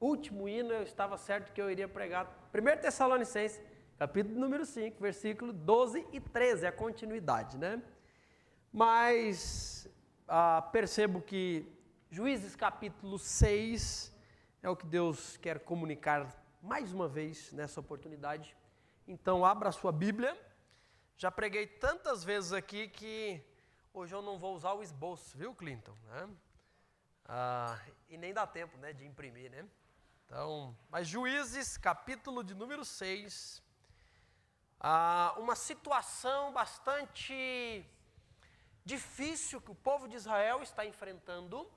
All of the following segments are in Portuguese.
último hino eu estava certo que eu iria pregar 1 Tessalonicenses, capítulo número 5, versículo 12 e 13, a continuidade, né? Mas percebo que Juízes capítulo 6 é o que Deus quer comunicar mais uma vez nessa oportunidade. Então abra a sua Bíblia. Já preguei tantas vezes aqui que hoje eu não vou usar o esboço, viu, Clinton? Né? E nem dá tempo, né, de imprimir, né? Então, mas Juízes, capítulo de número 6, uma situação bastante difícil que o povo de Israel está enfrentando.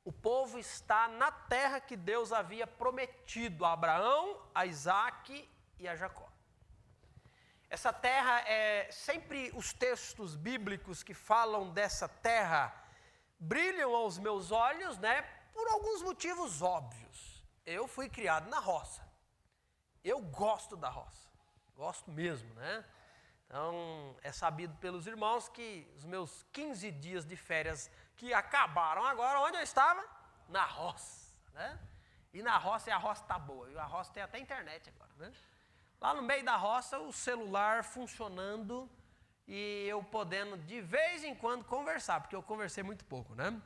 O povo está na terra que Deus havia prometido a Abraão, a Isaque e a Jacó. Essa terra sempre os textos bíblicos que falam dessa terra brilham aos meus olhos, né, por alguns motivos óbvios. Eu fui criado na roça. Eu gosto da roça. Gosto mesmo, né? Então, é sabido pelos irmãos que os meus 15 dias de férias que acabaram agora, onde eu estava? Na roça, né? E na roça, a roça está boa, e a roça tem até internet agora, né? Lá no meio da roça, o celular funcionando e eu podendo de vez em quando conversar, porque eu conversei muito pouco, né?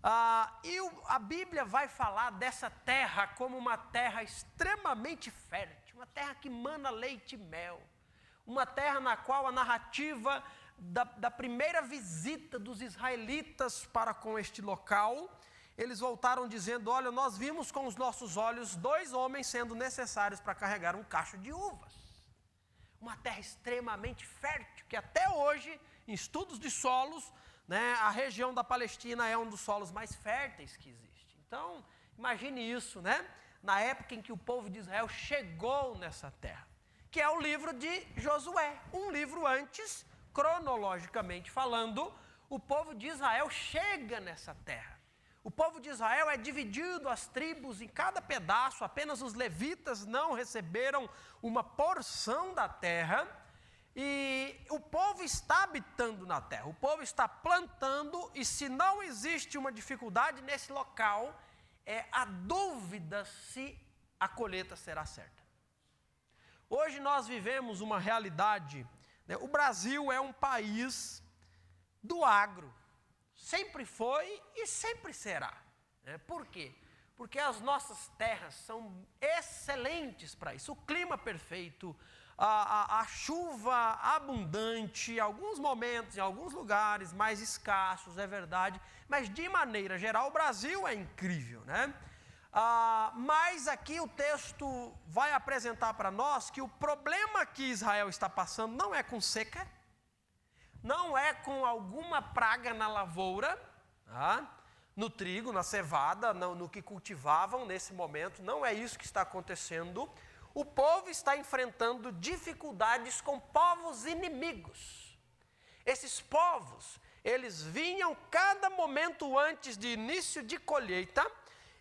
A Bíblia vai falar dessa terra como uma terra extremamente fértil, uma terra que mana leite e mel. Uma terra na qual a narrativa da primeira visita dos israelitas para com este local, eles voltaram dizendo, olha, nós vimos com os nossos olhos 2 homens sendo necessários para carregar um cacho de uvas. Uma terra extremamente fértil, que até hoje, em estudos de solos, né, a região da Palestina é um dos solos mais férteis que existe. Então, imagine isso, né? Na época em que o povo de Israel chegou nessa terra, que é o livro de Josué, um livro antes, cronologicamente falando, o povo de Israel chega nessa terra. O povo de Israel é dividido as tribos em cada pedaço, apenas os levitas não receberam uma porção da terra, e o povo está habitando na terra, o povo está plantando, e se não existe uma dificuldade nesse local, a dúvida se a colheita será certa. Hoje nós vivemos uma realidade, né? O Brasil é um país do agro, sempre foi e sempre será. Né? Por quê? Porque as nossas terras são excelentes para isso, o clima perfeito, a chuva abundante, alguns momentos, em alguns lugares mais escassos, é verdade, mas de maneira geral o Brasil é incrível, né? Mas aqui o texto vai apresentar para nós que o problema que Israel está passando não é com seca, não é com alguma praga na lavoura, no trigo, na cevada, no que cultivavam nesse momento, não é isso que está acontecendo. O povo está enfrentando dificuldades com povos inimigos. Esses povos, eles vinham cada momento antes de início de colheita.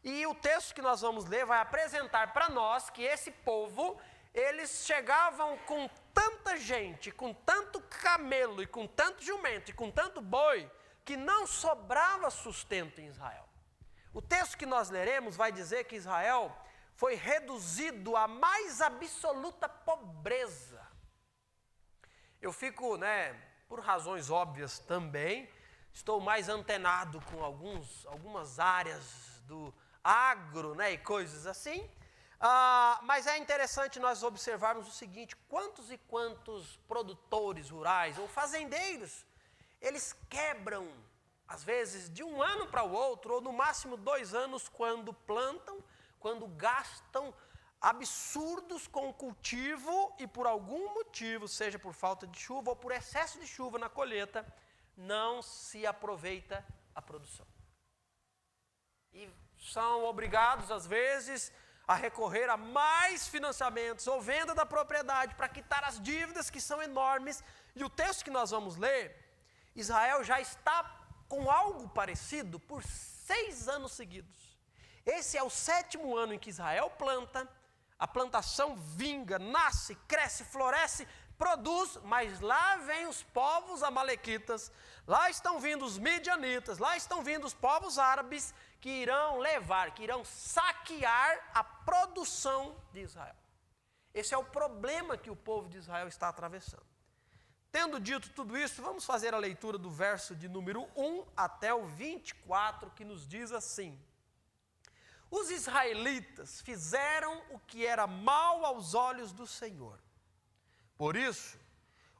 E o texto que nós vamos ler vai apresentar para nós que esse povo, eles chegavam com tanta gente, com tanto camelo, e com tanto jumento, e com tanto boi, que não sobrava sustento em Israel. O texto que nós leremos vai dizer que Israel foi reduzido à mais absoluta pobreza. Eu fico, né, por razões óbvias também, estou mais antenado com algumas áreas do agro, né, e coisas assim, mas é interessante nós observarmos o seguinte, quantos e quantos produtores rurais ou fazendeiros, eles quebram, às vezes, de um ano para o outro, ou no máximo 2 anos, quando plantam, quando gastam absurdos com o cultivo e por algum motivo, seja por falta de chuva ou por excesso de chuva na colheita, não se aproveita a produção. E são obrigados, às vezes, a recorrer a mais financiamentos ou venda da propriedade para quitar as dívidas que são enormes. E o texto que nós vamos ler, Israel já está com algo parecido por 6 anos seguidos. Esse é o 7º ano em que Israel planta, a plantação vinga, nasce, cresce, floresce, produz, mas lá vem os povos amalequitas, lá estão vindo os midianitas, lá estão vindo os povos árabes que irão levar, que irão saquear a produção de Israel. Esse é o problema que o povo de Israel está atravessando. Tendo dito tudo isso, vamos fazer a leitura do verso de número 1 até o 24, que nos diz assim: os israelitas fizeram o que era mal aos olhos do Senhor. Por isso,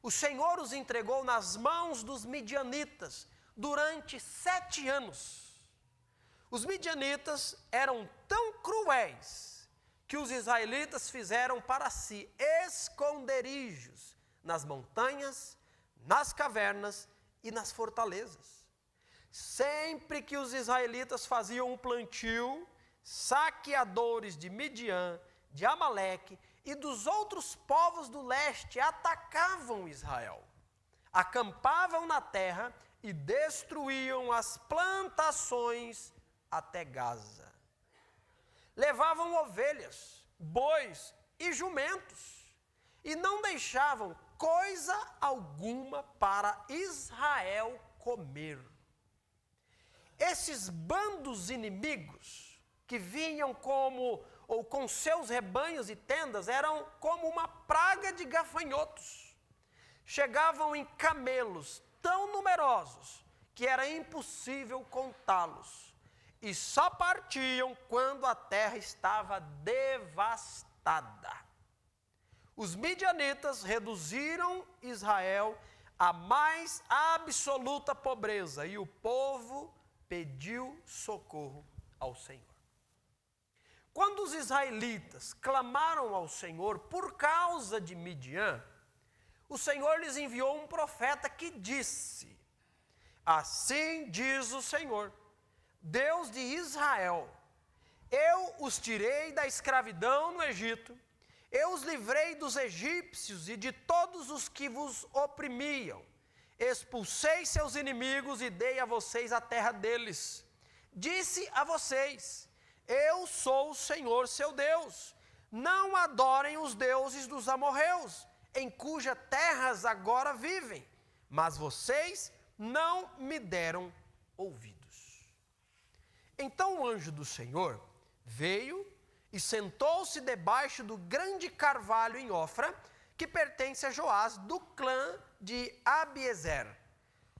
o Senhor os entregou nas mãos dos midianitas durante 7 anos. Os midianitas eram tão cruéis que os israelitas fizeram para si esconderijos nas montanhas, nas cavernas e nas fortalezas. Sempre que os israelitas faziam um plantio, saqueadores de Midian, de Amaleque e dos outros povos do leste atacavam Israel, acampavam na terra e destruíam as plantações até Gaza. Levavam ovelhas, bois e jumentos e não deixavam coisa alguma para Israel comer. Esses bandos inimigos que vinham com seus rebanhos e tendas eram como uma praga de gafanhotos. Chegavam em camelos tão numerosos que era impossível contá-los. E só partiam quando a terra estava devastada. Os midianitas reduziram Israel à mais absoluta pobreza e o povo pediu socorro ao Senhor. Quando os israelitas clamaram ao Senhor por causa de Midian, o Senhor lhes enviou um profeta que disse: assim diz o Senhor, Deus de Israel, eu os tirei da escravidão no Egito, eu os livrei dos egípcios e de todos os que vos oprimiam, expulsei seus inimigos e dei a vocês a terra deles. Disse a vocês: eu sou o Senhor seu Deus, não adorem os deuses dos amorreus, em cuja terras agora vivem, mas vocês não me deram ouvidos. Então o anjo do Senhor veio e sentou-se debaixo do grande carvalho em Ofra, que pertence a Joás, do clã de Abiezer.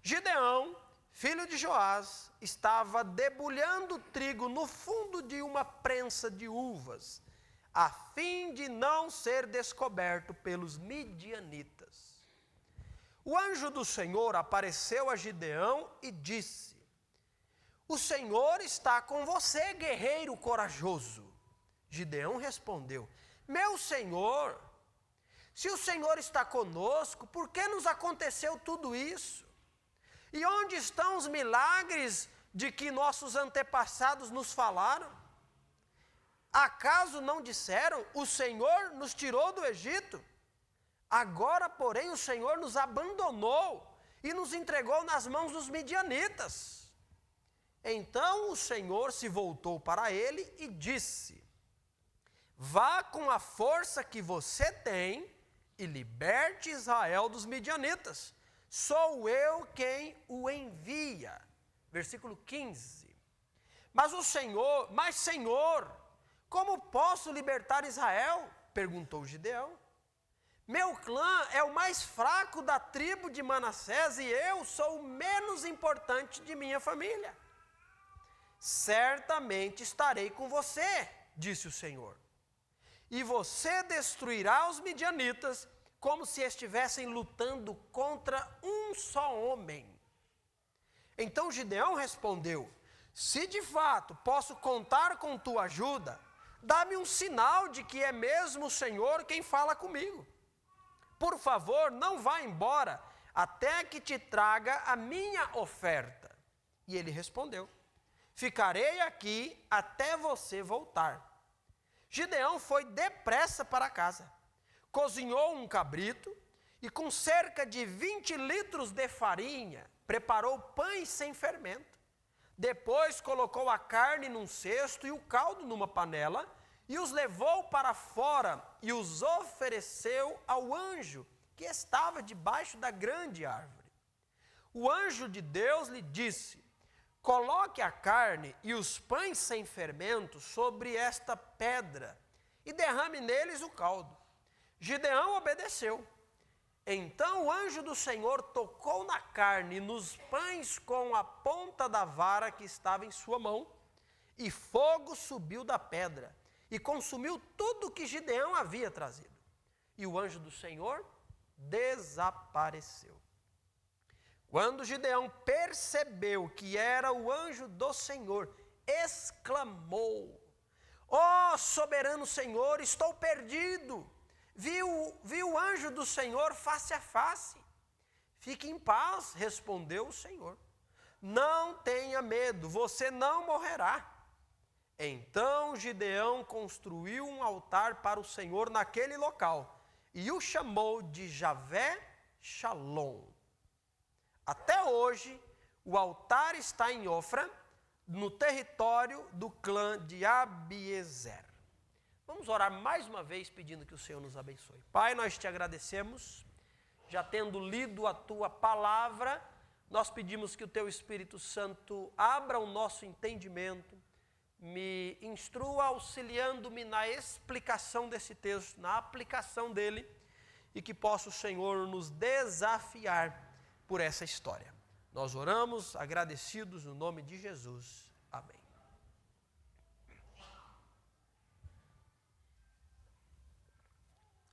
Gideão, filho de Joás, estava debulhando trigo no fundo de uma prensa de uvas, a fim de não ser descoberto pelos midianitas. O anjo do Senhor apareceu a Gideão e disse: o Senhor está com você, guerreiro corajoso. Gideão respondeu: meu Senhor, se o Senhor está conosco, por que nos aconteceu tudo isso? E onde estão os milagres de que nossos antepassados nos falaram? Acaso não disseram: o Senhor nos tirou do Egito? Agora, porém, o Senhor nos abandonou e nos entregou nas mãos dos midianitas. Então o Senhor se voltou para ele e disse: vá com a força que você tem e liberte Israel dos midianitas. Sou eu quem o envia. Versículo 15. Mas Senhor, como posso libertar Israel? Perguntou Gideão. Meu clã é o mais fraco da tribo de Manassés e eu sou o menos importante de minha família. Certamente estarei com você, disse o Senhor. E você destruirá os midianitas como se estivessem lutando contra um só homem. Então Gideão respondeu: se de fato posso contar com tua ajuda, dá-me um sinal de que é mesmo o Senhor quem fala comigo. Por favor, não vá embora até que te traga a minha oferta. E ele respondeu: ficarei aqui até você voltar. Gideão foi depressa para casa, cozinhou um cabrito e com cerca de 20 litros de farinha, preparou pães sem fermento. Depois colocou a carne num cesto e o caldo numa panela e os levou para fora e os ofereceu ao anjo que estava debaixo da grande árvore. O anjo de Deus lhe disse: coloque a carne e os pães sem fermento sobre esta pedra e derrame neles o caldo. Gideão obedeceu. Então o anjo do Senhor tocou na carne e nos pães com a ponta da vara que estava em sua mão, e fogo subiu da pedra e consumiu tudo o que Gideão havia trazido. E o anjo do Senhor desapareceu. Quando Gideão percebeu que era o anjo do Senhor, exclamou: ó soberano Senhor, estou perdido. Vi o anjo do Senhor face a face. Fique em paz, respondeu o Senhor. Não tenha medo, você não morrerá. Então Gideão construiu um altar para o Senhor naquele local e o chamou de Javé Shalom. Até hoje, o altar está em Ofra, no território do clã de Abiezer. Vamos orar mais uma vez pedindo que o Senhor nos abençoe. Pai, nós te agradecemos, já tendo lido a tua palavra, nós pedimos que o teu Espírito Santo abra o nosso entendimento, me instrua auxiliando-me na explicação desse texto, na aplicação dele, e que possa o Senhor nos desafiar por essa história. Nós oramos agradecidos no nome de Jesus. Amém.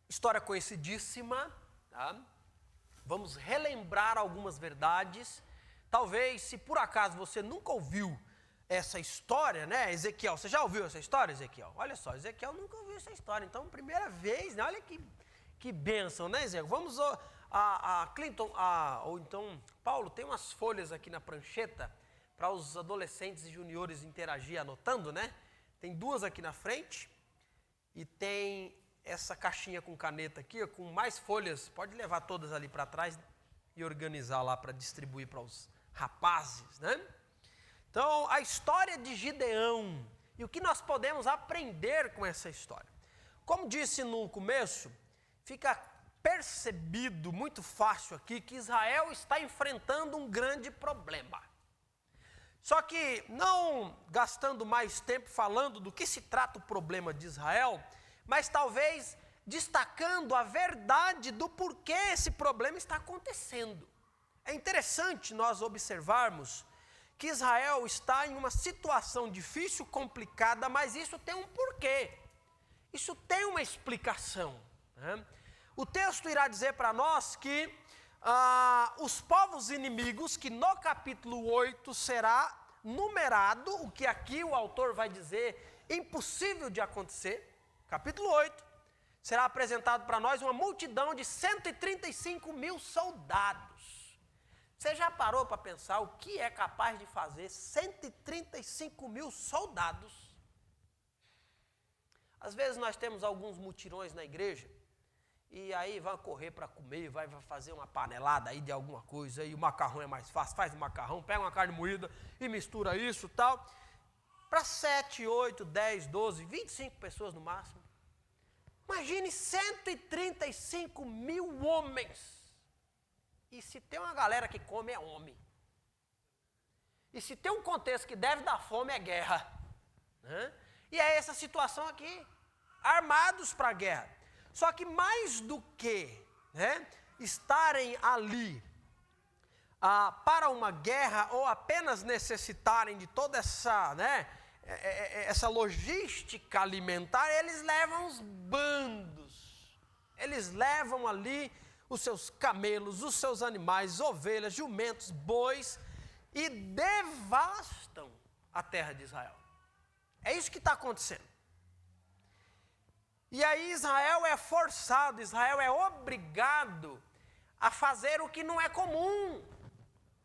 História conhecidíssima, tá? Vamos relembrar algumas verdades. Talvez, se por acaso você nunca ouviu essa história, né? Ezequiel, você já ouviu essa história, Ezequiel? Olha só, Ezequiel nunca ouviu essa história, então primeira vez, né? Olha que bênção, né, Ezequiel? Vamos a Clinton, ou então, Paulo, tem umas folhas aqui na prancheta para os adolescentes e juniores interagir anotando, né? Tem duas aqui na frente e tem essa caixinha com caneta aqui, ó, com mais folhas. Pode levar todas ali para trás e organizar lá para distribuir para os rapazes, né? Então, a história de Gideão e o que nós podemos aprender com essa história. Como disse no começo, fica percebido muito fácil aqui que Israel está enfrentando um grande problema. Só que, não gastando mais tempo falando do que se trata o problema de Israel, mas talvez destacando a verdade do porquê esse problema está acontecendo. É interessante nós observarmos que Israel está em uma situação difícil, complicada, mas isso tem um porquê. Isso tem uma explicação, né? O texto irá dizer para nós que os povos inimigos, que no capítulo 8 será numerado, o que aqui o autor vai dizer impossível de acontecer, capítulo 8, será apresentado para nós uma multidão de 135 mil soldados. Você já parou para pensar o que é capaz de fazer 135 mil soldados? Às vezes nós temos alguns mutirões na igreja, e aí vai correr para comer, vai fazer uma panelada aí de alguma coisa, e o macarrão é mais fácil, faz o macarrão, pega uma carne moída e mistura isso e tal, para 7, 8, 10, 12, 25 pessoas no máximo. Imagine 135 mil homens. E se tem uma galera que come, é homem. E se tem um contexto que deve dar fome, é guerra, né? E é essa situação aqui, armados para a guerra. Só que mais do que, né, estarem ali para uma guerra ou apenas necessitarem de toda essa, né, essa logística alimentar, eles levam os bandos. Eles levam ali os seus camelos, os seus animais, ovelhas, jumentos, bois e devastam a terra de Israel. É isso que está acontecendo. E aí Israel é forçado, Israel é obrigado a fazer o que não é comum.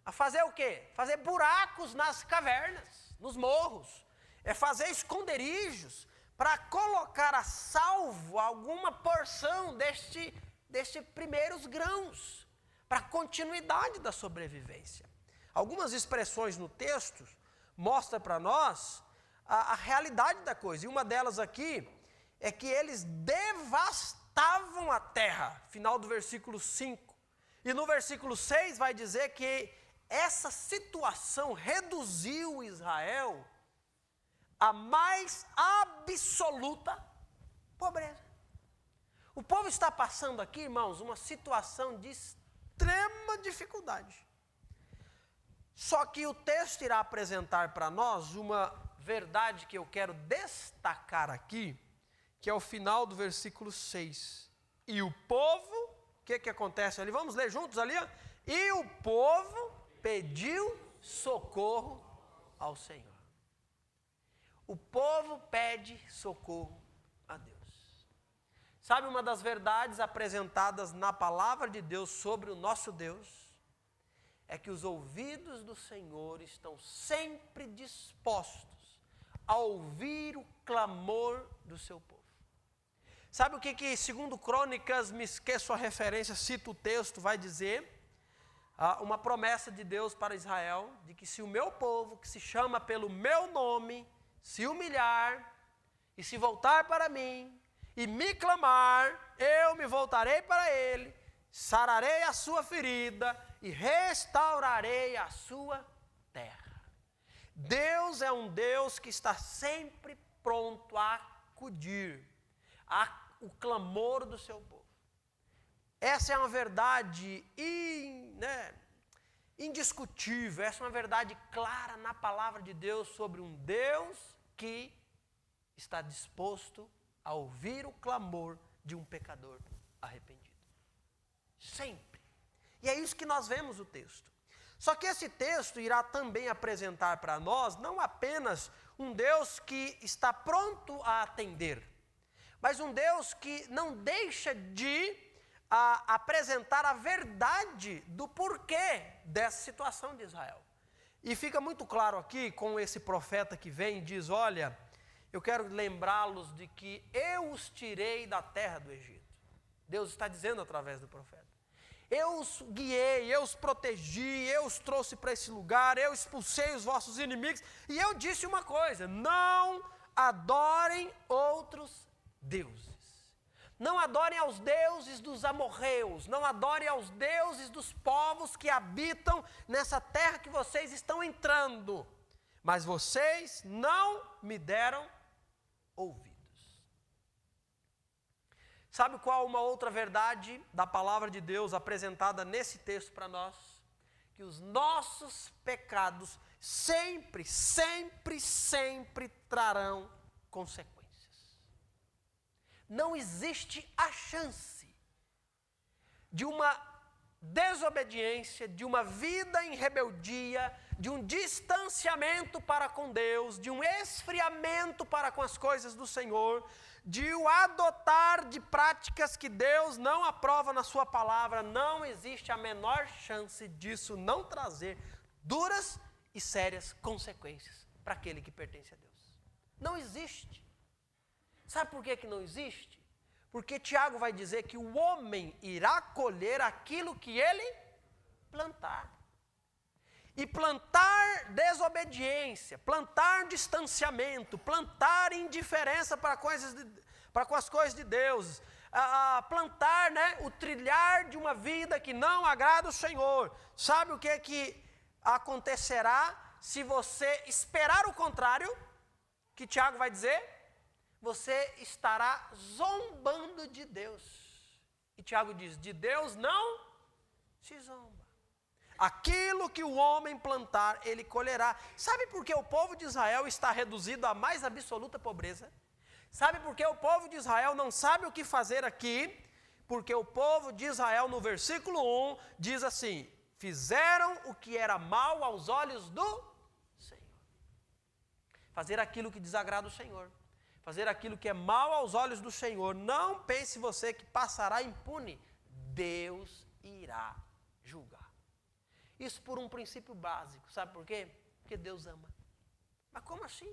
A fazer o quê? Fazer buracos nas cavernas, nos morros. É fazer esconderijos para colocar a salvo alguma porção destes primeiros grãos, para a continuidade da sobrevivência. Algumas expressões no texto mostram para nós a realidade da coisa. E uma delas aqui é que eles devastaram abastavam a terra, final do versículo 5. E no versículo 6 vai dizer que essa situação reduziu Israel à mais absoluta pobreza. O povo está passando aqui, irmãos, uma situação de extrema dificuldade. Só que o texto irá apresentar para nós uma verdade que eu quero destacar aqui, que é o final do versículo 6. E o povo, o que acontece ali? Vamos ler juntos ali? Ó. E o povo pediu socorro ao Senhor. O povo pede socorro a Deus. Sabe uma das verdades apresentadas na palavra de Deus sobre o nosso Deus? É que os ouvidos do Senhor estão sempre dispostos a ouvir o clamor do seu povo. Sabe o que segundo Crônicas, me esqueço a referência, cito o texto, vai dizer? Uma promessa de Deus para Israel, de que se o meu povo, que se chama pelo meu nome, se humilhar e se voltar para mim e me clamar, eu me voltarei para ele, sararei a sua ferida e restaurarei a sua terra. Deus é um Deus que está sempre pronto a acudir o clamor do seu povo. Essa é uma verdade indiscutível, essa é uma verdade clara na palavra de Deus sobre um Deus que está disposto a ouvir o clamor de um pecador arrependido. Sempre. E é isso que nós vemos no texto. Só que esse texto irá também apresentar para nós não apenas um Deus que está pronto a atender, mas um Deus que não deixa de apresentar a verdade do porquê dessa situação de Israel. E fica muito claro aqui com esse profeta que vem e diz, olha, eu quero lembrá-los de que eu os tirei da terra do Egito. Deus está dizendo através do profeta. Eu os guiei, eu os protegi, eu os trouxe para esse lugar, eu expulsei os vossos inimigos. E eu disse uma coisa, não adorem outros deuses. Não adorem aos deuses dos amorreus, não adorem aos deuses dos povos que habitam nessa terra que vocês estão entrando. Mas vocês não me deram ouvidos. Sabe qual uma outra verdade da palavra de Deus apresentada nesse texto para nós? Que os nossos pecados sempre, sempre, sempre trarão consequências. Não existe a chance de uma desobediência, de uma vida em rebeldia, de um distanciamento para com Deus, de um esfriamento para com as coisas do Senhor, de o adotar de práticas que Deus não aprova na sua palavra. Não existe a menor chance disso não trazer duras e sérias consequências para aquele que pertence a Deus. Não existe. Sabe por que não existe? Porque Tiago vai dizer que o homem irá colher aquilo que ele plantar. E plantar desobediência, plantar distanciamento, plantar indiferença para com as coisas de Deus, plantar, o trilhar de uma vida que não agrada o Senhor. Sabe o que acontecerá se você esperar o contrário? Que Tiago vai dizer? Você estará zombando de Deus. E Tiago diz, de Deus não se zomba. Aquilo que o homem plantar, ele colherá. Sabe por que o povo de Israel está reduzido à mais absoluta pobreza? Sabe por que o povo de Israel não sabe o que fazer aqui? Porque o povo de Israel, no versículo 1, diz assim, fizeram o que era mal aos olhos do Senhor. Fazer aquilo que desagrada o Senhor. Fazer aquilo que é mal aos olhos do Senhor. Não pense você que passará impune. Deus irá julgar. Isso por um princípio básico. Sabe por quê? Porque Deus ama. Mas como assim?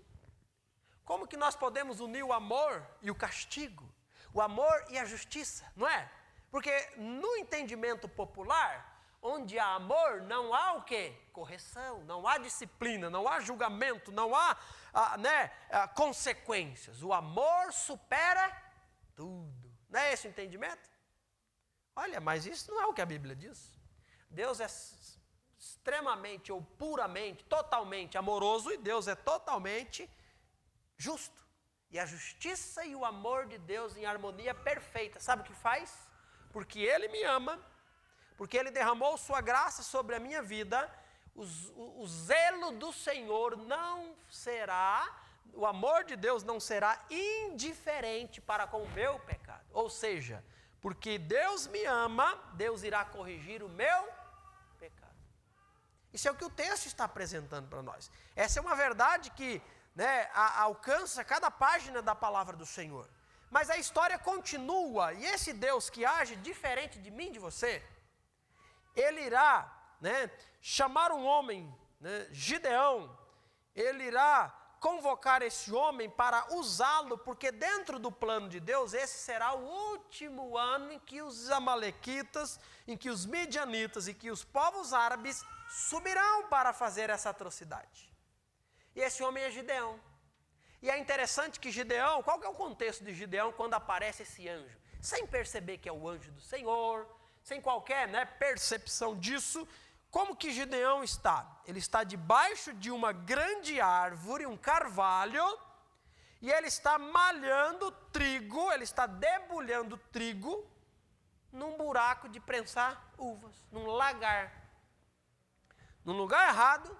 Como que nós podemos unir o amor e o castigo? O amor e a justiça, não é? Porque no entendimento popular, onde há amor, não há o quê? Correção, não há disciplina, não há julgamento, não há consequências. O amor supera tudo. Não é esse o entendimento? Olha, mas isso não é o que a Bíblia diz. Deus é extremamente ou puramente, totalmente amoroso, e Deus é totalmente justo. E a justiça e o amor de Deus em harmonia perfeita, sabe o que faz? Porque Ele me ama, porque Ele derramou sua graça sobre a minha vida, o zelo do Senhor não será, o amor de Deus não será indiferente para com o meu pecado. Ou seja, porque Deus me ama, Deus irá corrigir o meu pecado. Isso é o que o texto está apresentando para nós. Essa é uma verdade que alcança cada página da palavra do Senhor. Mas a história continua, e esse Deus que age diferente de mim e de você, Ele irá chamar um homem, Gideão, Ele irá convocar esse homem para usá-lo, porque dentro do plano de Deus, esse será o último ano em que os amalequitas, em que os midianitas e que os povos árabes subirão para fazer essa atrocidade. E esse homem é Gideão. E é interessante que Gideão, qual que é o contexto de Gideão quando aparece esse anjo? Sem perceber que é o anjo do Senhor, sem qualquer percepção disso, como que Gideão está? Ele está debaixo de uma grande árvore, um carvalho, e ele está malhando trigo, ele está debulhando trigo num buraco de prensar uvas, num lagar. Num lugar errado,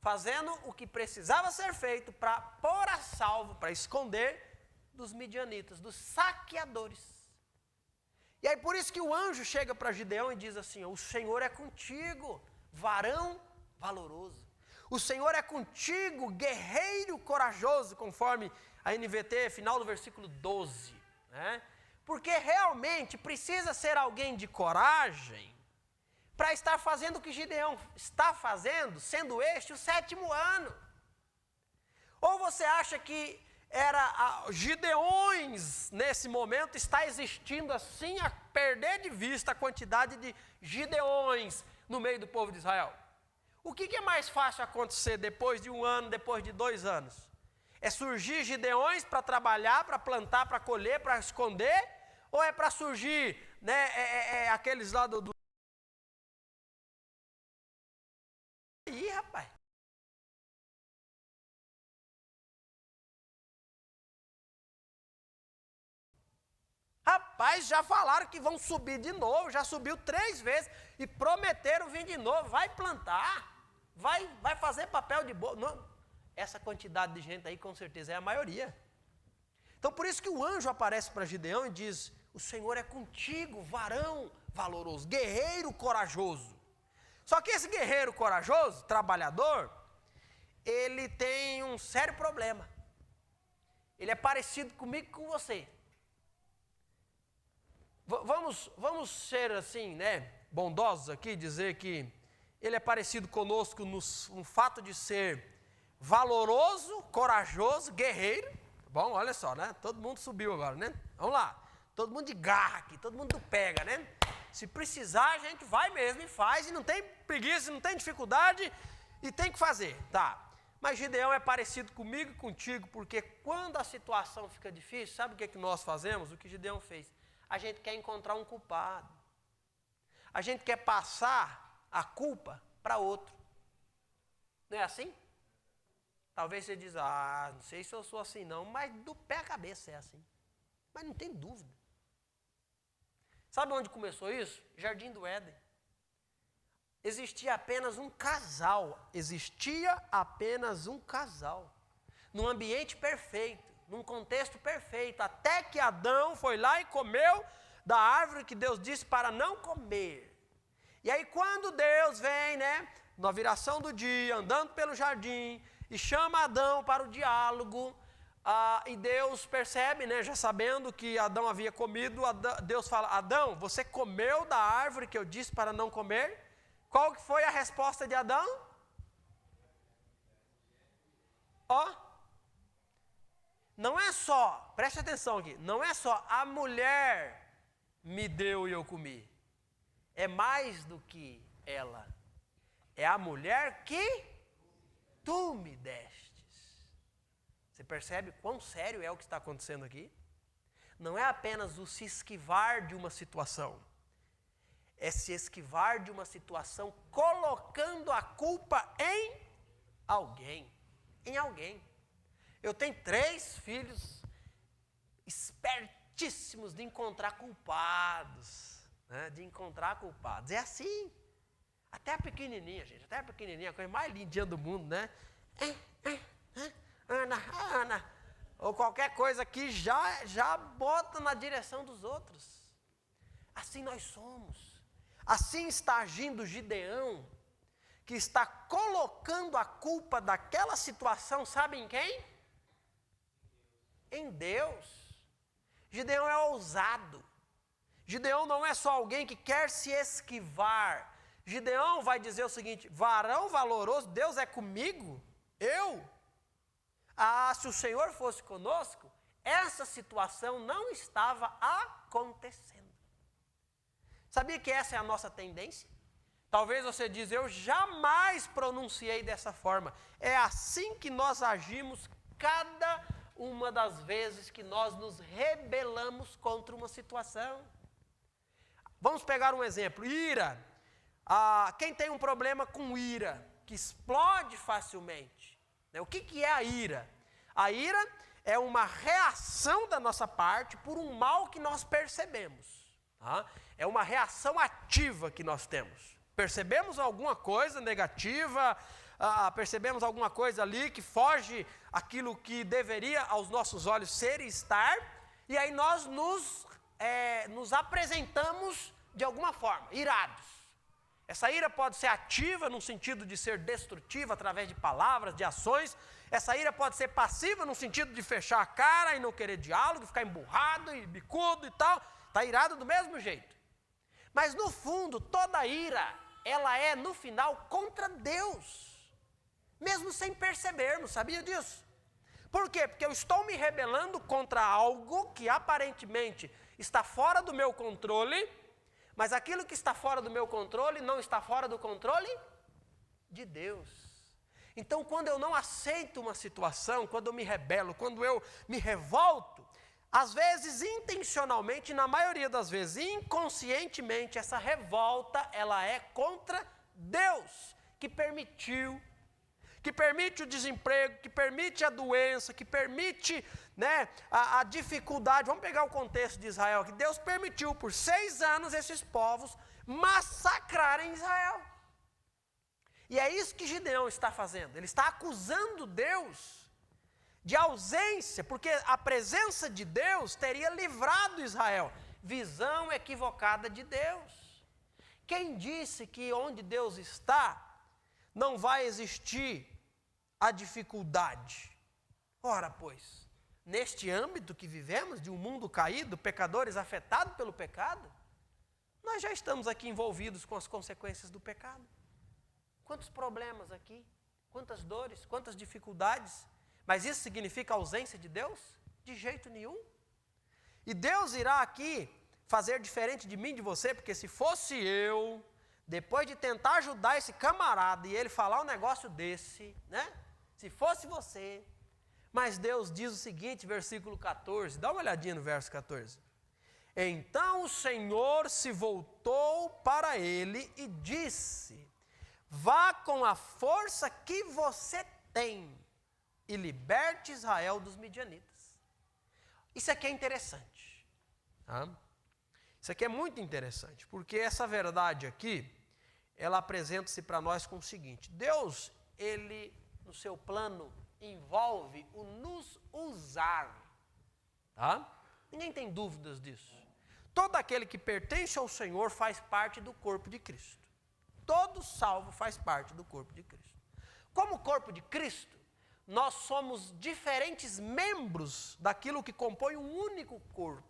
fazendo o que precisava ser feito para pôr a salvo, para esconder dos midianitas, dos saqueadores. E aí por isso que o anjo chega para Gideão e diz assim: o Senhor é contigo, varão valoroso. O Senhor é contigo, guerreiro corajoso, conforme a NVT, final do versículo 12. Porque realmente precisa ser alguém de coragem para estar fazendo o que Gideão está fazendo, sendo este o 7º ano. Ou você acha que Gideões, nesse momento, está existindo assim, a perder de vista a quantidade de Gideões no meio do povo de Israel? O que é mais fácil acontecer depois de 1 ano, depois de 2 anos? É surgir Gideões para trabalhar, para plantar, para colher, para esconder? Ou é para surgir aqueles lá do... Ih, rapaz. Rapaz, já falaram que vão subir de novo, já subiu 3 vezes e prometeram vir de novo. Vai plantar, vai fazer papel de bolo. Não, essa quantidade de gente aí com certeza é a maioria. Então por isso que o anjo aparece para Gideão e diz: o Senhor é contigo, varão valoroso, guerreiro corajoso. Só que esse guerreiro corajoso, trabalhador, ele tem um sério problema. Ele é parecido comigo e com você. Vamos ser assim, bondosos aqui, dizer que ele é parecido conosco no fato de ser valoroso, corajoso, guerreiro. Bom, olha só, todo mundo subiu agora, Vamos lá, todo mundo de garra aqui, todo mundo pega, Se precisar, a gente vai mesmo e faz, e não tem preguiça, não tem dificuldade, e tem que fazer, tá. Mas Gideão é parecido comigo e contigo, porque quando a situação fica difícil, sabe o que nós fazemos? O que Gideão fez? A gente quer encontrar um culpado. A gente quer passar a culpa para outro. Não é assim? Talvez você diz: não sei se eu sou assim não, mas do pé à cabeça é assim. Mas não tem dúvida. Sabe onde começou isso? Jardim do Éden. Existia apenas um casal. Num ambiente perfeito, num contexto perfeito, até que Adão foi lá e comeu da árvore que Deus disse para não comer. E aí quando Deus vem, na viração do dia, andando pelo jardim, e chama Adão para o diálogo, e Deus percebe, já sabendo que Adão havia comido, Deus fala: Adão, você comeu da árvore que eu disse para não comer? Qual que foi a resposta de Adão? Não é só, preste atenção aqui, não é só a mulher me deu e eu comi. É mais do que ela. É a mulher que tu me destes. Você percebe quão sério é o que está acontecendo aqui? não é apenas o se esquivar de uma situação. É se esquivar de uma situação colocando a culpa em alguém. Em alguém. Eu tenho 3 filhos espertíssimos de encontrar culpados. Né? De encontrar culpados. É assim. Até a pequenininha, gente. Até a pequenininha, a coisa mais lindinha do mundo, né? Ana. Ou qualquer coisa que já bota na direção dos outros. Assim nós somos. Assim está agindo Gideão, que está colocando a culpa daquela situação, sabe em quem? Em Deus. Gideão é ousado. Gideão não é só alguém que quer se esquivar. Gideão vai dizer o seguinte: varão valoroso, Deus é comigo? Eu? Se o Senhor fosse conosco, essa situação não estava acontecendo. Sabia que essa é a nossa tendência? Talvez você diz, eu jamais pronunciei dessa forma. É assim que nós agimos cada uma das vezes que nós nos rebelamos contra uma situação. Vamos pegar um exemplo, ira. Quem tem um problema com ira, que explode facilmente, né? O que é a ira? A ira é uma reação da nossa parte por um mal que nós percebemos. Tá? É uma reação ativa que nós temos. Percebemos alguma coisa negativa, percebemos alguma coisa ali que foge aquilo que deveria aos nossos olhos ser e estar, e aí nós nos apresentamos de alguma forma, irados. Essa ira pode ser ativa no sentido de ser destrutiva através de palavras, de ações. Essa ira pode ser passiva no sentido de fechar a cara e não querer diálogo, ficar emburrado e bicudo e tal. Está irado do mesmo jeito. Mas no fundo, toda ira, ela é no final contra Deus. Mesmo sem percebermos, sabia disso? Por quê? Porque eu estou me rebelando contra algo que aparentemente está fora do meu controle, mas aquilo que está fora do meu controle não está fora do controle de Deus. Então, quando eu não aceito uma situação, quando eu me rebelo, quando eu me revolto, às vezes intencionalmente, na maioria das vezes inconscientemente, essa revolta, ela é contra Deus, que permite o desemprego, que permite a doença, que permite, né, a dificuldade. Vamos pegar o contexto de Israel, que Deus permitiu por 6 anos esses povos massacrarem Israel. E é isso que Gideão está fazendo, ele está acusando Deus de ausência, porque a presença de Deus teria livrado Israel. Visão equivocada de Deus. Quem disse que onde Deus está, não vai existir a dificuldade? Ora, pois, neste âmbito que vivemos, de um mundo caído, pecadores afetados pelo pecado, nós já estamos aqui envolvidos com as consequências do pecado. Quantos problemas aqui, quantas dores, quantas dificuldades. Mas isso significa ausência de Deus? De jeito nenhum. E Deus irá aqui fazer diferente de mim, de você, porque se fosse eu, depois de tentar ajudar esse camarada e ele falar um negócio desse, né? Se fosse você. Mas Deus diz o seguinte, versículo 14, dá uma olhadinha no verso 14. Então o Senhor se voltou para ele e disse: vá com a força que você tem e liberte Israel dos midianitas. Isso aqui é interessante. Tá? Isso aqui é muito interessante, porque essa verdade aqui, ela apresenta-se para nós com o seguinte: Deus, ele, no seu plano, envolve o nos usar. Tá? Ninguém tem dúvidas disso. Todo aquele que pertence ao Senhor faz parte do corpo de Cristo. Todo salvo faz parte do corpo de Cristo. Como corpo de Cristo, nós somos diferentes membros daquilo que compõe um único corpo.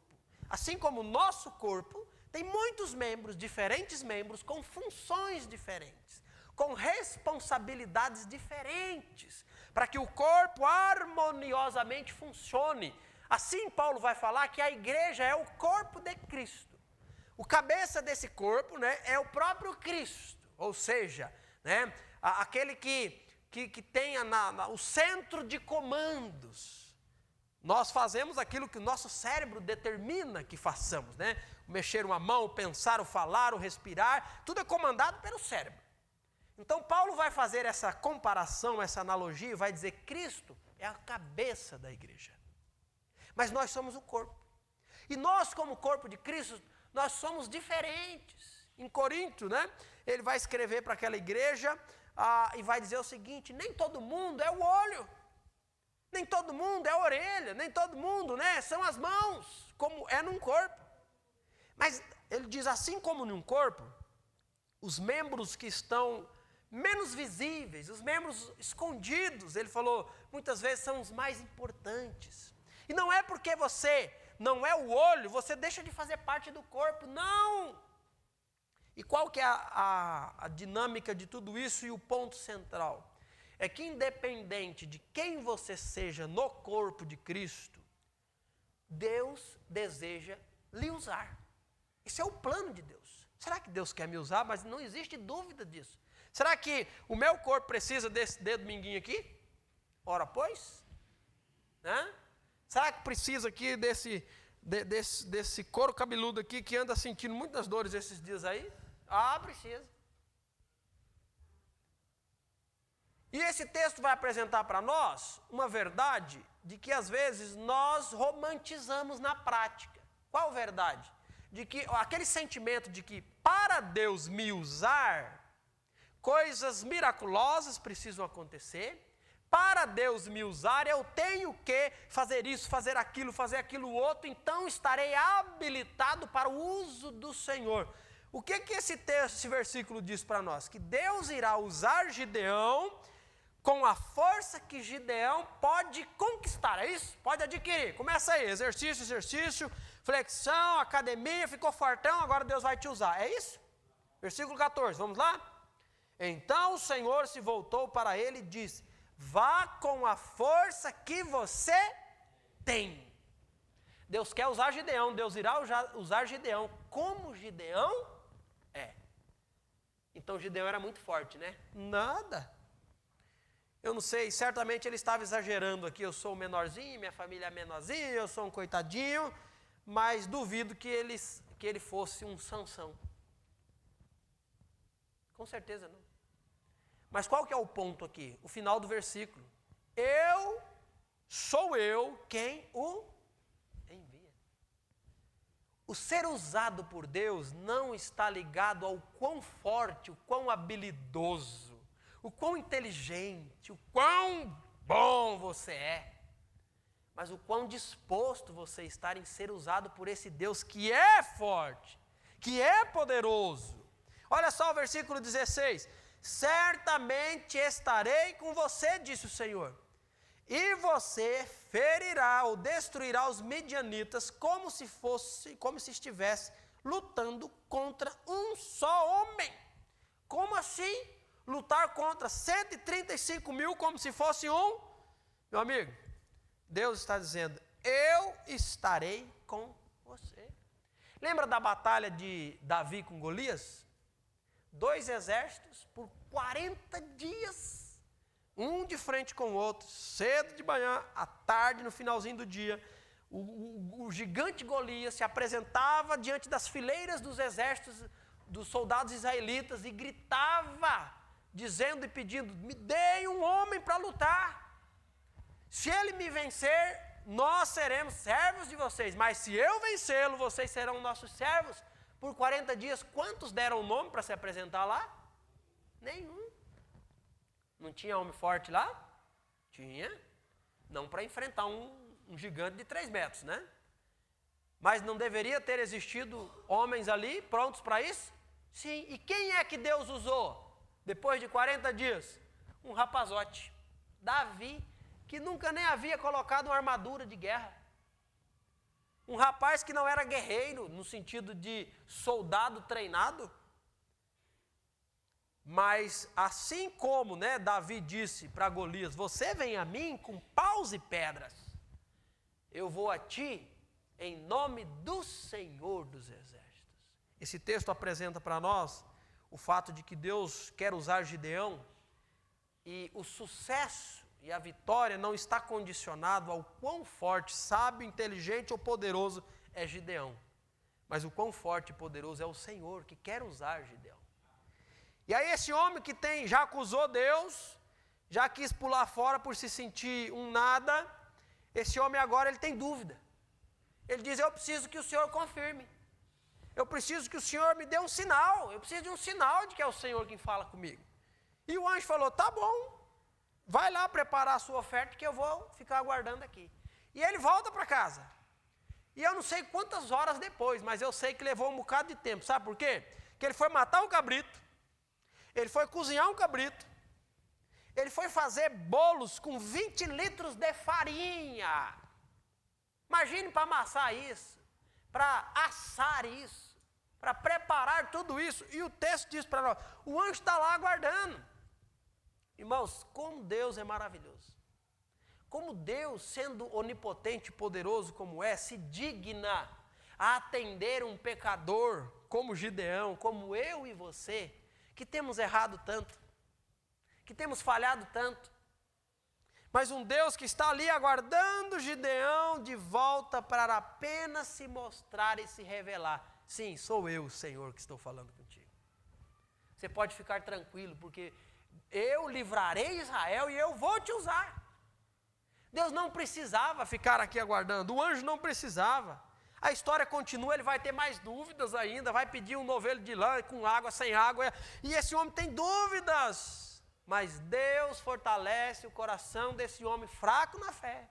Assim como o nosso corpo tem muitos membros, diferentes membros, com funções diferentes, com responsabilidades diferentes, para que o corpo harmoniosamente funcione. Assim Paulo vai falar que a igreja é o corpo de Cristo. O cabeça desse corpo, né, é o próprio Cristo, ou seja, né, aquele que tenha o centro de comandos. Nós fazemos aquilo que o nosso cérebro determina que façamos, né? Mexer uma mão, o pensar, o falar, o respirar, tudo é comandado pelo cérebro. Então Paulo vai fazer essa comparação, essa analogia, e vai dizer: Cristo é a cabeça da igreja. Mas nós somos o corpo. E nós, como corpo de Cristo, nós somos diferentes. Em Corinto, né? Ele vai escrever para aquela igreja e vai dizer o seguinte: nem todo mundo é o olho. Nem todo mundo é a orelha, nem todo mundo, né, são as mãos, como é num corpo. Mas ele diz: assim como num corpo, os membros que estão menos visíveis, os membros escondidos, ele falou, muitas vezes são os mais importantes. E não é porque você não é o olho, você deixa de fazer parte do corpo, não! E qual que é a dinâmica de tudo isso e o ponto central? É que independente de quem você seja no corpo de Cristo, Deus deseja lhe usar. Isso é o plano de Deus. Será que Deus quer me usar? Mas não existe dúvida disso. Será que o meu corpo precisa desse dedo minguinho aqui? Ora, pois. Né? Será que precisa aqui desse couro cabeludo aqui que anda sentindo muitas dores esses dias aí? Ah, precisa. E esse texto vai apresentar para nós uma verdade de que às vezes nós romantizamos na prática. Qual verdade? De que aquele sentimento de que para Deus me usar, coisas miraculosas precisam acontecer. Para Deus me usar, eu tenho que fazer isso, fazer aquilo outro, então estarei habilitado para o uso do Senhor. O que esse texto, esse versículo diz para nós? Que Deus irá usar Gideão com a força que Gideão pode conquistar, é isso? Pode adquirir. Começa aí, exercício, flexão, academia, ficou fortão, agora Deus vai te usar, é isso? Versículo 14, vamos lá? Então o Senhor se voltou para ele e disse: vá com a força que você tem. Deus quer usar Gideão, Deus irá usar Gideão como Gideão é. Então Gideão era muito forte, né? Nada. Eu não sei, certamente ele estava exagerando aqui, eu sou o menorzinho, minha família é menorzinha, eu sou um coitadinho, mas duvido que ele fosse um Sansão. Com certeza não. Mas qual que é o ponto aqui? O final do versículo. Sou eu quem o envia. O ser usado por Deus não está ligado ao quão forte, o quão habilidoso, o quão inteligente, o quão bom você é, mas o quão disposto você está em ser usado por esse Deus que é forte, que é poderoso. Olha só o versículo 16: certamente estarei com você, disse o Senhor, e você ferirá ou destruirá os midianitas como se estivesse lutando contra um só homem. Como assim? Lutar contra 135 mil como se fosse um? Meu amigo, Deus está dizendo: eu estarei com você. Lembra da batalha de Davi com Golias? 2 exércitos por 40 dias, um de frente com o outro, cedo de manhã, à tarde, no finalzinho do dia. O gigante Golias se apresentava diante das fileiras dos exércitos dos soldados israelitas e gritava, dizendo e pedindo: me deem um homem para lutar. Se ele me vencer, nós seremos servos de vocês, mas se eu vencê-lo, vocês serão nossos servos. Por 40 dias, quantos deram o nome para se apresentar lá? Nenhum. Não tinha homem forte lá? Tinha. Não para enfrentar um gigante de 3 metros, né? Mas não deveria ter existido homens ali prontos para isso? Sim. E quem é que Deus usou depois de 40 dias? Um rapazote, Davi, que nunca nem havia colocado uma armadura de guerra. Um rapaz que não era guerreiro, no sentido de soldado treinado. Mas assim como, né, Davi disse para Golias: você vem a mim com paus e pedras, eu vou a ti em nome do Senhor dos Exércitos. Esse texto apresenta para nós o fato de que Deus quer usar Gideão, e o sucesso e a vitória não está condicionado ao quão forte, sábio, inteligente ou poderoso é Gideão. Mas o quão forte e poderoso é o Senhor que quer usar Gideão. E aí esse homem que já acusou Deus, já quis pular fora por se sentir um nada, esse homem agora ele tem dúvida. Ele diz, eu preciso que o Senhor confirme. Eu preciso que o Senhor me dê um sinal. Eu preciso de um sinal de que é o Senhor quem fala comigo. E o anjo falou, tá bom. Vai lá preparar a sua oferta que eu vou ficar aguardando aqui. E ele volta para casa. E eu não sei quantas horas depois, mas eu sei que levou um bocado de tempo. Sabe por quê? Que ele foi matar um cabrito. Ele foi cozinhar um cabrito. Ele foi fazer bolos com 20 litros de farinha. Imagine para amassar isso, para assar isso, para preparar tudo isso. E o texto diz para nós, o anjo está lá aguardando. Irmãos, como Deus é maravilhoso. Como Deus, sendo onipotente e poderoso como é, se digna a atender um pecador como Gideão, como eu e você, que temos errado tanto, que temos falhado tanto. Mas um Deus que está ali aguardando Gideão de volta para apenas se mostrar e se revelar. Sim, sou eu, Senhor, que estou falando contigo. Você pode ficar tranquilo, porque eu livrarei Israel e eu vou te usar. Deus não precisava ficar aqui aguardando, o anjo não precisava. A história continua, ele vai ter mais dúvidas ainda, vai pedir um novelo de lã com água, sem água, e esse homem tem dúvidas. Mas Deus fortalece o coração desse homem fraco na fé,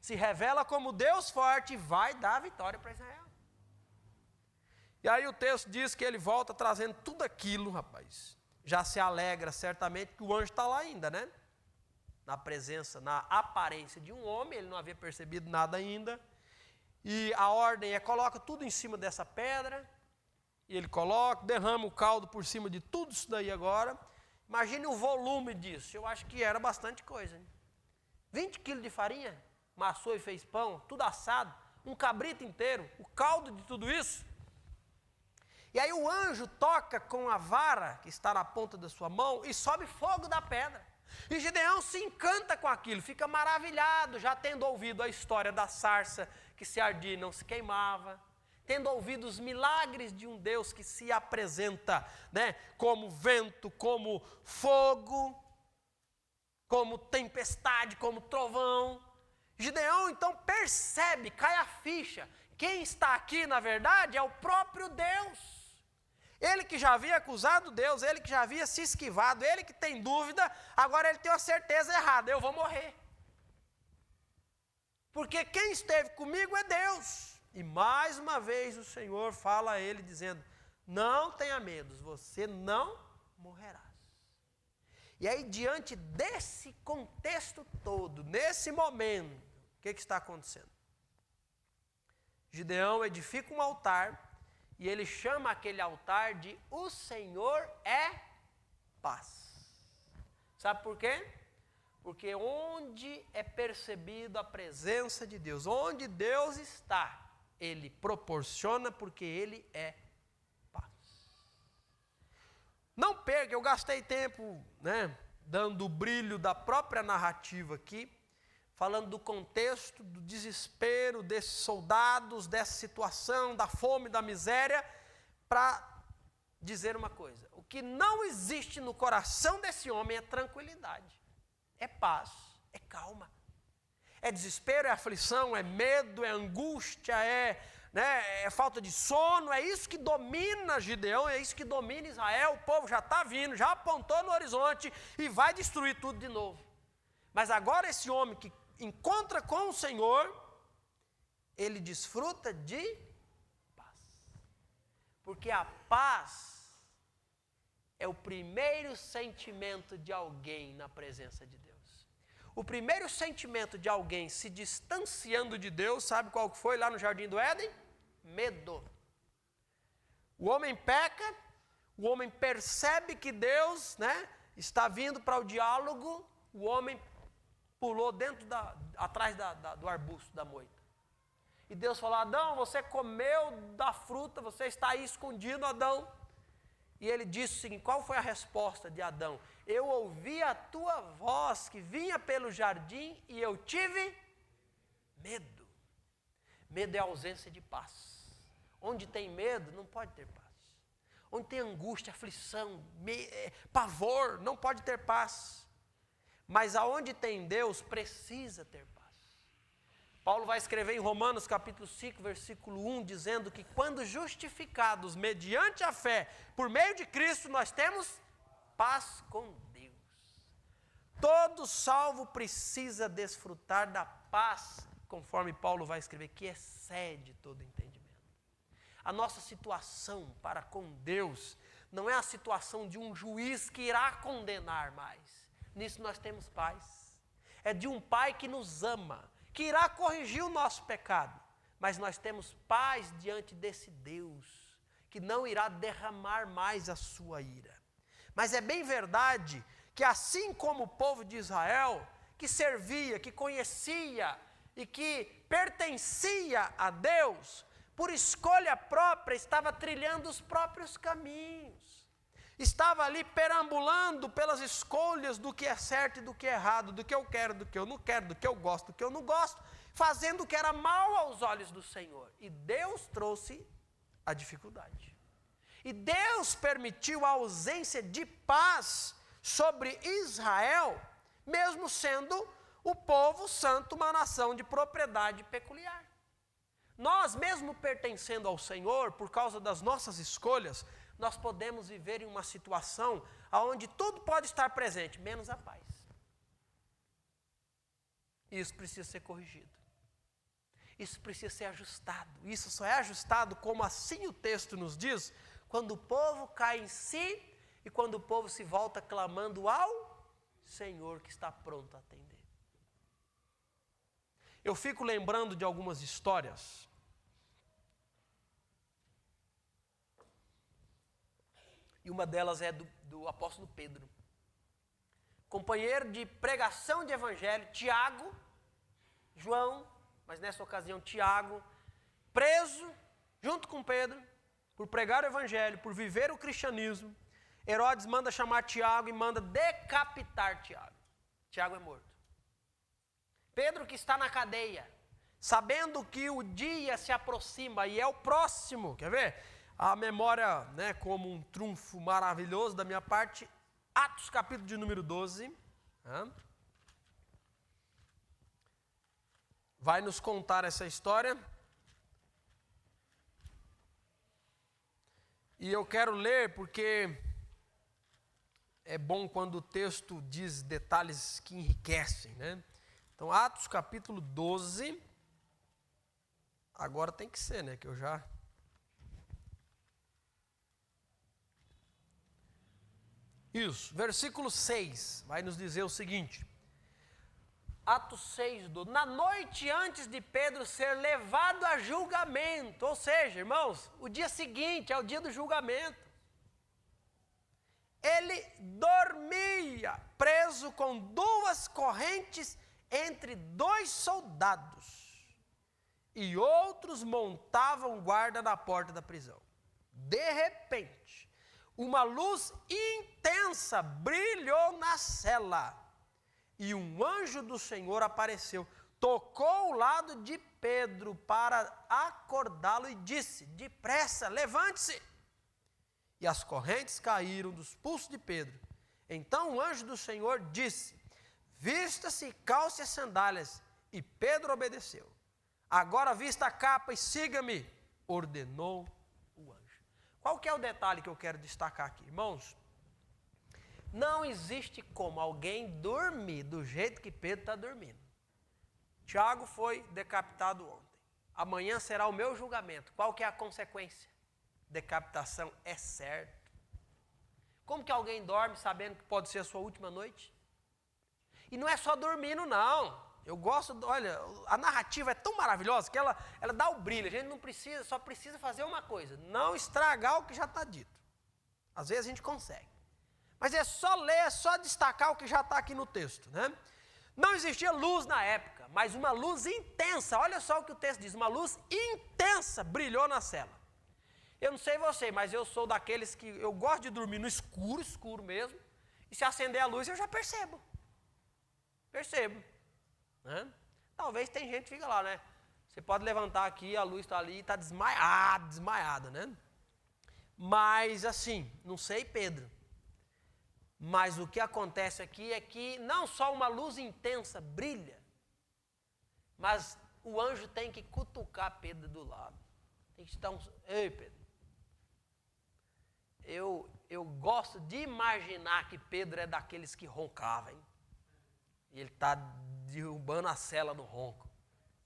se revela como Deus forte e vai dar a vitória para Israel. E aí o texto diz que ele volta trazendo tudo aquilo, rapaz. Já se alegra certamente que o anjo está lá ainda, né? Na presença, na aparência de um homem, ele não havia percebido nada ainda. E a ordem é, coloca tudo em cima dessa pedra, e ele coloca, derrama o caldo por cima de tudo isso daí agora. Imagine o volume disso, eu acho que era bastante coisa. Hein? 20 quilos de farinha, amassou e fez pão, tudo assado, um cabrito inteiro, o caldo de tudo isso. E aí o anjo toca com a vara que está na ponta da sua mão e sobe fogo da pedra. E Gideão se encanta com aquilo, fica maravilhado, já tendo ouvido a história da sarça que se ardia e não se queimava, tendo ouvido os milagres de um Deus que se apresenta, né, como vento, como fogo, como tempestade, como trovão. Gideão então percebe, cai a ficha, quem está aqui na verdade é o próprio Deus. Ele que já havia acusado Deus, ele que já havia se esquivado, ele que tem dúvida, agora ele tem uma certeza errada, eu vou morrer. Porque quem esteve comigo é Deus. E mais uma vez o Senhor fala a ele dizendo, não tenha medo, você não morrerás. E aí diante desse contexto todo, nesse momento, o que está acontecendo? Gideão edifica um altar, e ele chama aquele altar de o Senhor é paz. Sabe por quê? Porque onde é percebido a presença de Deus, onde Deus está, Ele proporciona porque Ele é paz. Não perca, eu gastei tempo, né, dando o brilho da própria narrativa aqui, falando do contexto, do desespero desses soldados, dessa situação, da fome, da miséria, para dizer uma coisa. O que não existe no coração desse homem é tranquilidade, é paz, é calma. É desespero, é aflição, é medo, é angústia, é falta de sono, é isso que domina Gideão, é isso que domina Israel. O povo já está vindo, já apontou no horizonte e vai destruir tudo de novo. Mas agora esse homem que encontra com o Senhor, ele desfruta de paz. Porque a paz é o primeiro sentimento de alguém na presença de Deus. O primeiro sentimento de alguém se distanciando de Deus, sabe qual que foi lá no Jardim do Éden? Medo. O homem peca, o homem percebe que Deus, né, está vindo para o diálogo, o homem pulou atrás do arbusto da moita. E Deus falou, Adão, você comeu da fruta, você está aí escondido, Adão. E ele disse o seguinte, qual foi a resposta de Adão? Eu ouvi a tua voz que vinha pelo jardim e eu tive medo. Medo é ausência de paz. Onde tem medo, não pode ter paz. Onde tem angústia, aflição, pavor, não pode ter paz. Mas aonde tem Deus, precisa ter paz. Paulo vai escrever em Romanos capítulo 5, versículo 1, dizendo que quando justificados mediante a fé, por meio de Cristo, nós temos paz com Deus. Todo salvo precisa desfrutar da paz, conforme Paulo vai escrever, que excede todo entendimento. A nossa situação para com Deus não é a situação de um juiz que irá condenar mais. Nisso nós temos paz. É de um Pai que nos ama, que irá corrigir o nosso pecado. Mas nós temos paz diante desse Deus, que não irá derramar mais a sua ira. Mas é bem verdade que assim como o povo de Israel, que servia, que conhecia e que pertencia a Deus, por escolha própria, estava trilhando os próprios caminhos. Estava ali perambulando pelas escolhas do que é certo e do que é errado, do que eu quero, do que eu não quero, do que eu gosto, do que eu não gosto, fazendo o que era mal aos olhos do Senhor. E Deus trouxe a dificuldade. E Deus permitiu a ausência de paz sobre Israel, mesmo sendo o povo santo uma nação de propriedade peculiar. Nós, mesmo pertencendo ao Senhor, por causa das nossas escolhas, nós podemos viver em uma situação onde tudo pode estar presente, menos a paz. Isso precisa ser corrigido. Isso precisa ser ajustado. Isso só é ajustado, como assim o texto nos diz, quando o povo cai em si e quando o povo se volta clamando ao Senhor que está pronto a atender. Eu fico lembrando de algumas histórias. E uma delas é do apóstolo Pedro. Companheiro de pregação de evangelho, Tiago, João, mas nessa ocasião Tiago, preso junto com Pedro, por pregar o evangelho, por viver o cristianismo. Herodes manda chamar Tiago e manda decapitar Tiago. Tiago é morto. Pedro, que está na cadeia, sabendo que o dia se aproxima e é o próximo, quer ver? A memória, né, como um trunfo maravilhoso da minha parte, Atos capítulo de número 12, vai nos contar essa história. E eu quero ler porque é bom quando o texto diz detalhes que enriquecem, né? Então, Atos capítulo 12, agora tem que ser, né, que eu já... Isso, versículo 6, vai nos dizer o seguinte, Atos 6, na noite antes de Pedro ser levado a julgamento, ou seja, irmãos, o dia seguinte é o dia do julgamento, ele dormia preso com 2 correntes entre 2 soldados, e outros montavam guarda na porta da prisão. De repente, uma luz intensa brilhou na cela, e um anjo do Senhor apareceu, tocou o lado de Pedro para acordá-lo e disse, depressa, levante-se. E as correntes caíram dos pulsos de Pedro. Então o anjo do Senhor disse, vista-se e calce as sandálias. E Pedro obedeceu. Agora vista a capa e siga-me, ordenou o anjo. Qual que é o detalhe que eu quero destacar aqui, irmãos? Não existe como alguém dormir do jeito que Pedro está dormindo. Tiago foi decapitado ontem. Amanhã será o meu julgamento. Qual que é a consequência? Decapitação é certo. Como que alguém dorme sabendo que pode ser a sua última noite? E não é só dormindo, não. Eu gosto, olha, a narrativa é tão maravilhosa que ela dá o brilho. A gente não precisa, só precisa fazer uma coisa, não estragar o que já está dito. Às vezes a gente consegue. Mas é só ler, é só destacar o que já está aqui no texto, né? Não existia luz na época, mas uma luz intensa. Olha só o que o texto diz, uma luz intensa brilhou na cela. Eu não sei você, mas eu sou daqueles que eu gosto de dormir no escuro, escuro mesmo, e se acender a luz eu já percebo. Percebo. Né? Talvez tem gente que fica lá, né? Você pode levantar aqui, a luz está ali e está desmaiada, né? Mas assim, não sei Pedro, mas o que acontece aqui é que não só uma luz intensa brilha, mas o anjo tem que cutucar Pedro do lado. Tem que dar ei Pedro, eu gosto de imaginar que Pedro é daqueles que roncavam, hein? E ele está derrubando a cela no ronco.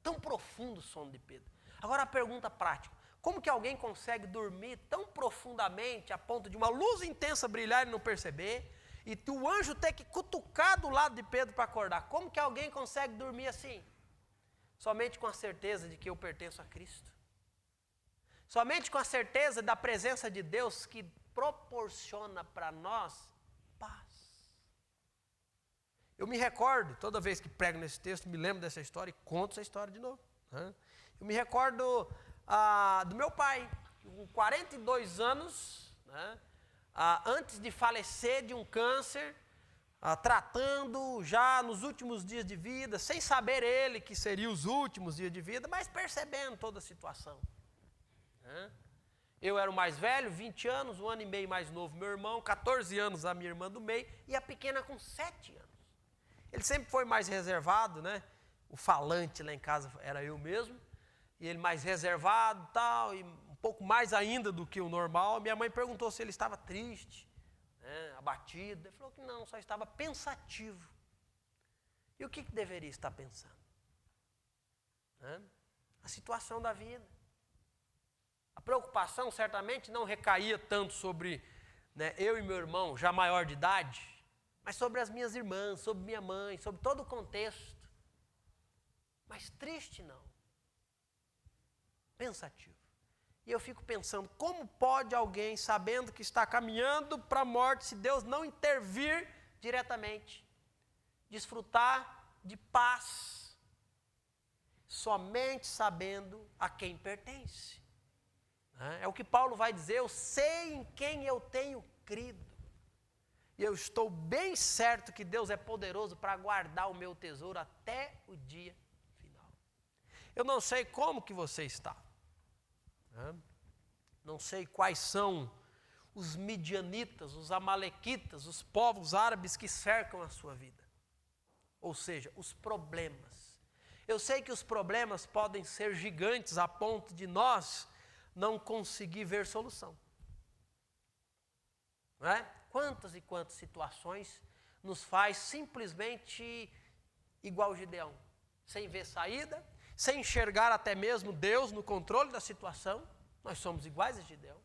Tão profundo o sono de Pedro. Agora a pergunta prática. Como que alguém consegue dormir tão profundamente a ponto de uma luz intensa brilhar e não perceber? E o anjo ter que cutucar do lado de Pedro para acordar. Como que alguém consegue dormir assim? Somente com a certeza de que eu pertenço a Cristo. Somente com a certeza da presença de Deus que proporciona para nós paz. Eu me recordo, toda vez que prego nesse texto, me lembro dessa história e conto essa história de novo. Né? Eu me recordo do meu pai, com 42 anos, né? Antes de falecer de um câncer, tratando já nos últimos dias de vida, sem saber ele que seriam os últimos dias de vida, mas percebendo toda a situação. Né? Eu era o mais velho, 20 anos, 1 ano e meio mais novo meu irmão, 14 anos a minha irmã do meio, e a pequena com 7 anos. Ele sempre foi mais reservado, né? O falante lá em casa era eu mesmo, e ele mais reservado tal, e um pouco mais ainda do que o normal. Minha mãe perguntou se ele estava triste, né, abatido. Ele falou que não, só estava pensativo. E o que deveria estar pensando? Né? A situação da vida. A preocupação certamente não recaía tanto sobre, né, eu e meu irmão, já maior de idade, mas sobre as minhas irmãs, sobre minha mãe, sobre todo o contexto. Mas triste não. Pensativo. E eu fico pensando, como pode alguém, sabendo que está caminhando para a morte, se Deus não intervir diretamente, desfrutar de paz, somente sabendo a quem pertence? É o que Paulo vai dizer, eu sei em quem eu tenho crido. E eu estou bem certo que Deus é poderoso para guardar o meu tesouro até o dia final. Eu não sei como que você está. Não sei quais são os midianitas, os amalequitas, os povos árabes que cercam a sua vida. Ou seja, os problemas. Eu sei que os problemas podem ser gigantes a ponto de nós não conseguir ver solução. Não é? Quantas e quantas situações nos faz simplesmente igual Gideão, sem ver saída, sem enxergar até mesmo Deus no controle da situação. Nós somos iguais a Gideão.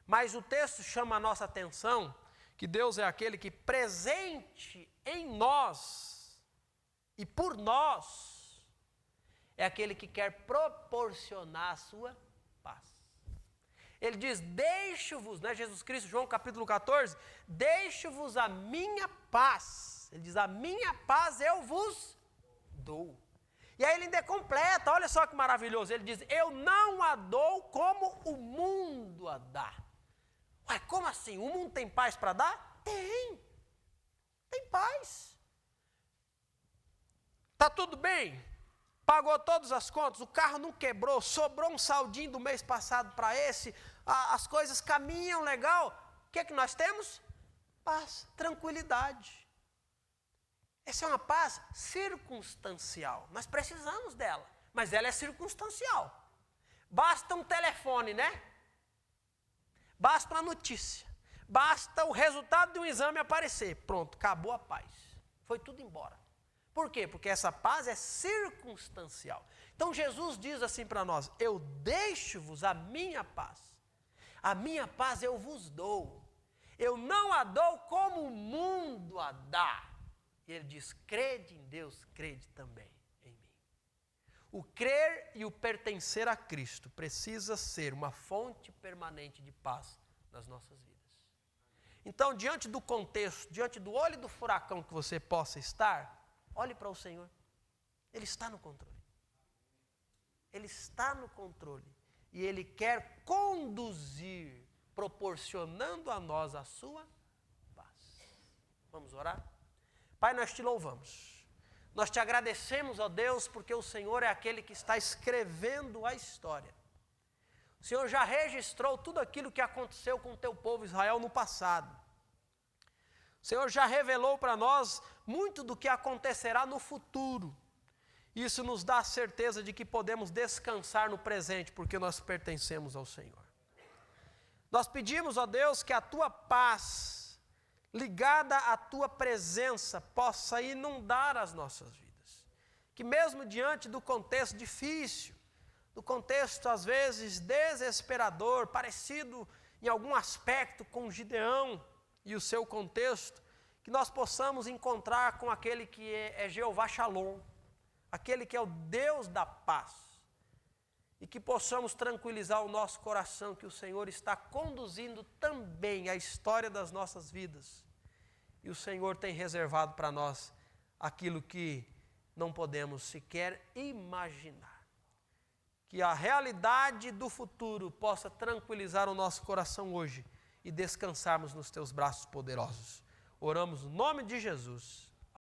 Mas o texto chama a nossa atenção que Deus é aquele que presente em nós e por nós é aquele que quer proporcionar a sua paz. Ele diz, deixo-vos, né, Jesus Cristo, João capítulo 14, deixo-vos a minha paz. Ele diz, a minha paz eu vos dou. E aí ele ainda completa, olha só que maravilhoso, ele diz, eu não a dou como o mundo a dá. Ué, como assim? O mundo tem paz para dar? Tem paz. Está tudo bem? Pagou todas as contas, o carro não quebrou, sobrou um saldinho do mês passado para esse, as coisas caminham legal. O que é que nós temos? Paz, tranquilidade. Essa é uma paz circunstancial. Nós precisamos dela, mas ela é circunstancial. Basta um telefone, né? Basta uma notícia. Basta o resultado de um exame aparecer. Pronto, acabou a paz. Foi tudo embora. Por quê? Porque essa paz é circunstancial. Então Jesus diz assim para nós, eu deixo-vos a minha paz eu vos dou. Eu não a dou como o mundo a dá. E ele diz, crede em Deus, crede também em mim. O crer e o pertencer a Cristo precisa ser uma fonte permanente de paz nas nossas vidas. Então, diante do contexto, diante do olho do furacão que você possa estar, olhe para o Senhor. Ele está no controle. Ele está no controle. e Ele quer conduzir, proporcionando a nós a sua paz. Vamos orar? Pai, nós te louvamos. Nós te agradecemos, ó Deus, porque o Senhor é aquele que está escrevendo a história. O Senhor já registrou tudo aquilo que aconteceu com o teu povo Israel no passado. O Senhor já revelou para nós muito do que acontecerá no futuro. Isso nos dá a certeza de que podemos descansar no presente, porque nós pertencemos ao Senhor. Nós pedimos, ó Deus, que a tua paz, ligada à tua presença, possa inundar as nossas vidas. Que mesmo diante do contexto difícil, do contexto às vezes desesperador, parecido em algum aspecto com Gideão e o seu contexto, que nós possamos encontrar com aquele que é Jeová Shalom, aquele que é o Deus da paz, e que possamos tranquilizar o nosso coração que o Senhor está conduzindo também a história das nossas vidas, e o Senhor tem reservado para nós aquilo que não podemos sequer imaginar. Que a realidade do futuro possa tranquilizar o nosso coração hoje e descansarmos nos teus braços poderosos. Oramos no nome de Jesus.